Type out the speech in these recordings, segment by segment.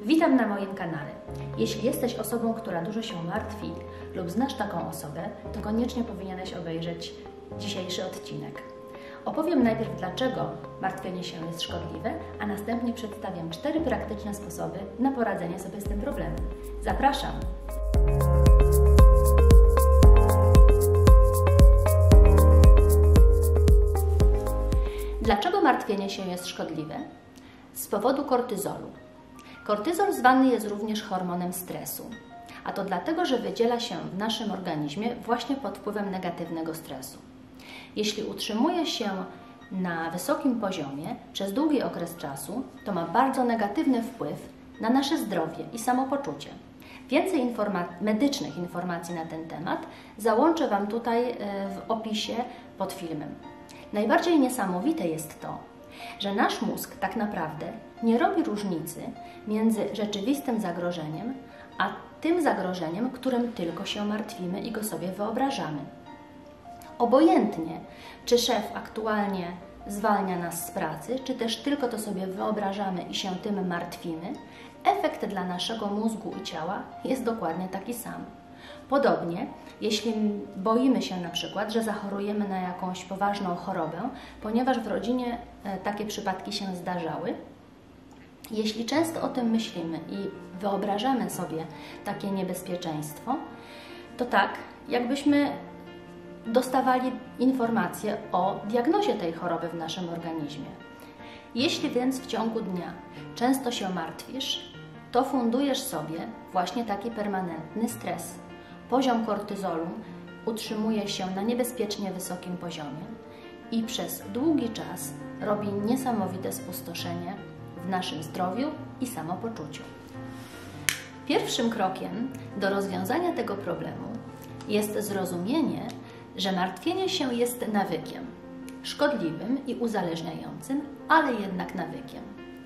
Witam na moim kanale. Jeśli jesteś osobą, która dużo się martwi lub znasz taką osobę, to koniecznie powinieneś obejrzeć dzisiejszy odcinek. Opowiem najpierw, dlaczego martwienie się jest szkodliwe, a następnie przedstawię 4 praktyczne sposoby na poradzenie sobie z tym problemem. Zapraszam! Dlaczego martwienie się jest szkodliwe? Z powodu kortyzolu. Kortyzol zwany jest również hormonem stresu, a to dlatego, że wydziela się w naszym organizmie właśnie pod wpływem negatywnego stresu. Jeśli utrzymuje się na wysokim poziomie przez długi okres czasu, to ma bardzo negatywny wpływ na nasze zdrowie i samopoczucie. Więcej medycznych informacji na ten temat załączę Wam tutaj w opisie pod filmem. Najbardziej niesamowite jest to, że nasz mózg tak naprawdę nie robi różnicy między rzeczywistym zagrożeniem, a tym zagrożeniem, którym tylko się martwimy i go sobie wyobrażamy. Obojętnie, czy szef aktualnie zwalnia nas z pracy, czy też tylko to sobie wyobrażamy i się tym martwimy, efekt dla naszego mózgu i ciała jest dokładnie taki sam. Podobnie, jeśli boimy się na przykład, że zachorujemy na jakąś poważną chorobę, ponieważ w rodzinie takie przypadki się zdarzały, jeśli często o tym myślimy i wyobrażamy sobie takie niebezpieczeństwo, to tak, jakbyśmy dostawali informacje o diagnozie tej choroby w naszym organizmie. Jeśli więc w ciągu dnia często się martwisz, to fundujesz sobie właśnie taki permanentny stres. Poziom kortyzolu utrzymuje się na niebezpiecznie wysokim poziomie i przez długi czas robi niesamowite spustoszenie w naszym zdrowiu i samopoczuciu. Pierwszym krokiem do rozwiązania tego problemu jest zrozumienie, że martwienie się jest nawykiem, szkodliwym i uzależniającym, ale jednak nawykiem,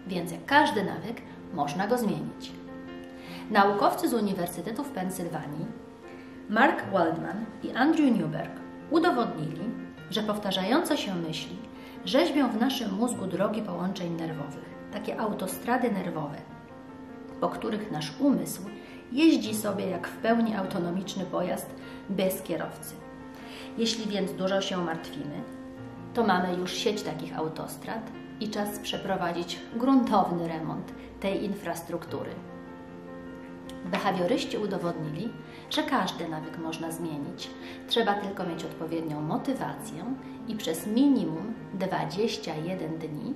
więc jak każdy nawyk można go zmienić. Naukowcy z Uniwersytetu w Pensylwanii Mark Waldman i Andrew Newberg udowodnili, że powtarzające się myśli rzeźbią w naszym mózgu drogi połączeń nerwowych, takie autostrady nerwowe, po których nasz umysł jeździ sobie jak w pełni autonomiczny pojazd bez kierowcy. Jeśli więc dużo się martwimy, to mamy już sieć takich autostrad i czas przeprowadzić gruntowny remont tej infrastruktury. Behawioryści udowodnili, że każdy nawyk można zmienić. Trzeba tylko mieć odpowiednią motywację i przez minimum 21 dni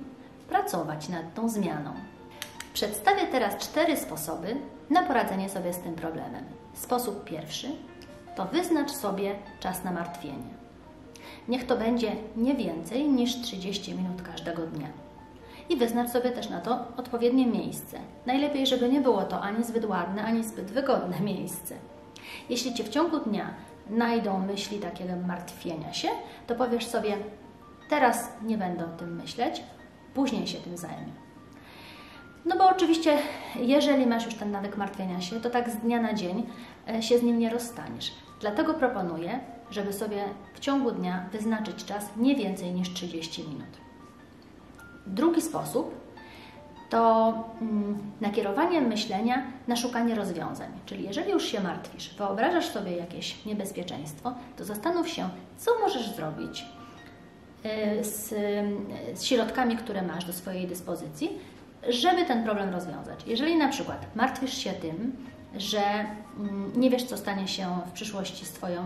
pracować nad tą zmianą. Przedstawię teraz 4 sposoby na poradzenie sobie z tym problemem. Sposób pierwszy to wyznacz sobie czas na martwienie. Niech to będzie nie więcej niż 30 minut każdego dnia. I wyznacz sobie też na to odpowiednie miejsce. Najlepiej, żeby nie było to ani zbyt ładne, ani zbyt wygodne miejsce. Jeśli Cię w ciągu dnia najdą myśli takiego martwienia się, to powiesz sobie, teraz nie będę o tym myśleć, później się tym zajmę. No bo oczywiście, jeżeli masz już ten nawyk martwienia się, to tak z dnia na dzień się z nim nie rozstaniesz. Dlatego proponuję, żeby sobie w ciągu dnia wyznaczyć czas nie więcej niż 30 minut. Drugi sposób to nakierowanie myślenia na szukanie rozwiązań. Czyli jeżeli już się martwisz, wyobrażasz sobie jakieś niebezpieczeństwo, to zastanów się, co możesz zrobić z środkami, które masz do swojej dyspozycji, żeby ten problem rozwiązać. Jeżeli na przykład martwisz się tym, że nie wiesz, co stanie się w przyszłości z Twoją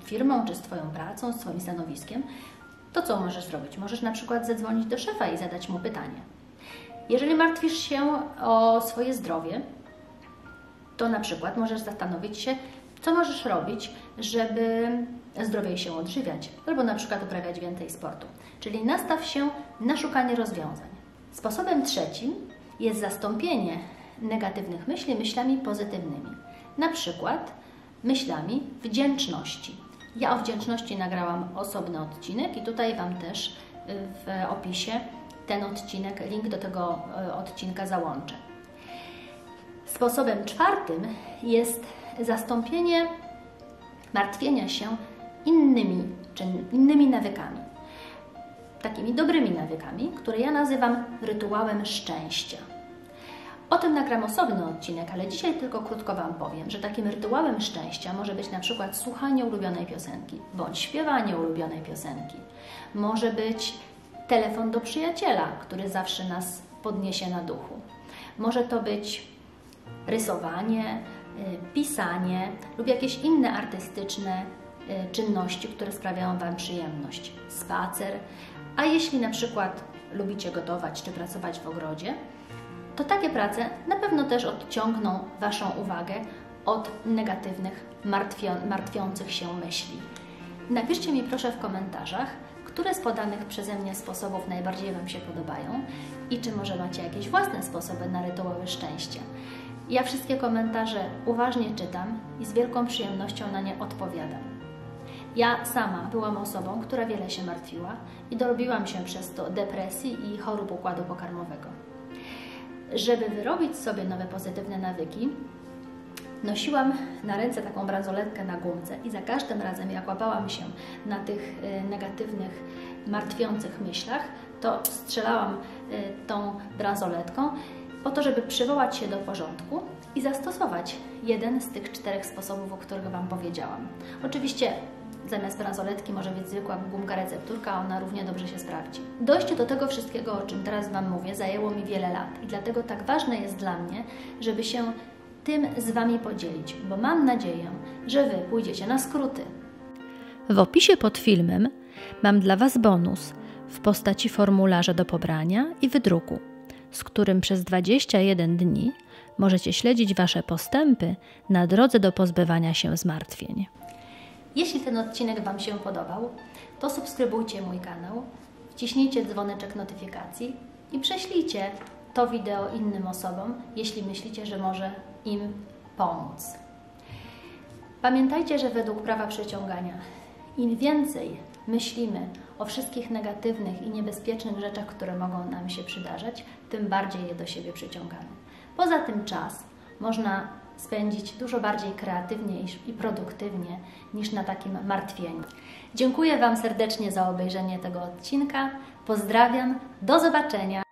firmą, czy z Twoją pracą, z Twoim stanowiskiem, to co możesz zrobić? Możesz na przykład zadzwonić do szefa i zadać mu pytanie. Jeżeli martwisz się o swoje zdrowie, to na przykład możesz zastanowić się, co możesz robić, żeby zdrowiej się odżywiać, albo na przykład uprawiać więcej sportu. Czyli nastaw się na szukanie rozwiązań. Sposobem trzecim jest zastąpienie negatywnych myśli myślami pozytywnymi. Na przykład myślami wdzięczności. Ja o wdzięczności nagrałam osobny odcinek i tutaj Wam też w opisie ten odcinek, link do tego odcinka załączę. Sposobem czwartym jest zastąpienie martwienia się innymi nawykami. Takimi dobrymi nawykami, które ja nazywam rytuałem szczęścia. O tym nagram osobny odcinek, ale dzisiaj tylko krótko Wam powiem, że takim rytuałem szczęścia może być na przykład słuchanie ulubionej piosenki, bądź śpiewanie ulubionej piosenki. Może być telefon do przyjaciela, który zawsze nas podniesie na duchu. Może to być rysowanie, pisanie lub jakieś inne artystyczne czynności, które sprawiają Wam przyjemność. Spacer, a jeśli na przykład lubicie gotować czy pracować w ogrodzie, to takie prace na pewno też odciągną Waszą uwagę od negatywnych, martwiących się myśli. Napiszcie mi proszę w komentarzach, które z podanych przeze mnie sposobów najbardziej Wam się podobają i czy może macie jakieś własne sposoby na rytuały szczęścia. Ja wszystkie komentarze uważnie czytam i z wielką przyjemnością na nie odpowiadam. Ja sama byłam osobą, która wiele się martwiła i dorobiłam się przez to depresji i chorób układu pokarmowego. Żeby wyrobić sobie nowe pozytywne nawyki, nosiłam na ręce taką bransoletkę na gumce i za każdym razem, jak łapałam się na tych negatywnych, martwiących myślach, to strzelałam tą bransoletką po to, żeby przywołać się do porządku i zastosować jeden z tych 4 sposobów, o których Wam powiedziałam. Oczywiście zamiast bransoletki może być zwykła gumka recepturka, ona równie dobrze się sprawdzi. Dojście do tego wszystkiego, o czym teraz Wam mówię, zajęło mi wiele lat i dlatego tak ważne jest dla mnie, żeby się tym z Wami podzielić, bo mam nadzieję, że Wy pójdziecie na skróty. W opisie pod filmem mam dla Was bonus w postaci formularza do pobrania i wydruku, z którym przez 21 dni możecie śledzić Wasze postępy na drodze do pozbywania się zmartwień. Jeśli ten odcinek Wam się podobał, to subskrybujcie mój kanał, wciśnijcie dzwoneczek notyfikacji i prześlijcie to wideo innym osobom, jeśli myślicie, że może im pomóc. Pamiętajcie, że według prawa przyciągania im więcej myślimy o wszystkich negatywnych i niebezpiecznych rzeczach, które mogą nam się przydarzać, tym bardziej je do siebie przyciągamy. Poza tym czas można spędzić dużo bardziej kreatywnie i produktywnie niż na takim martwieniu. Dziękuję Wam serdecznie za obejrzenie tego odcinka. Pozdrawiam, do zobaczenia!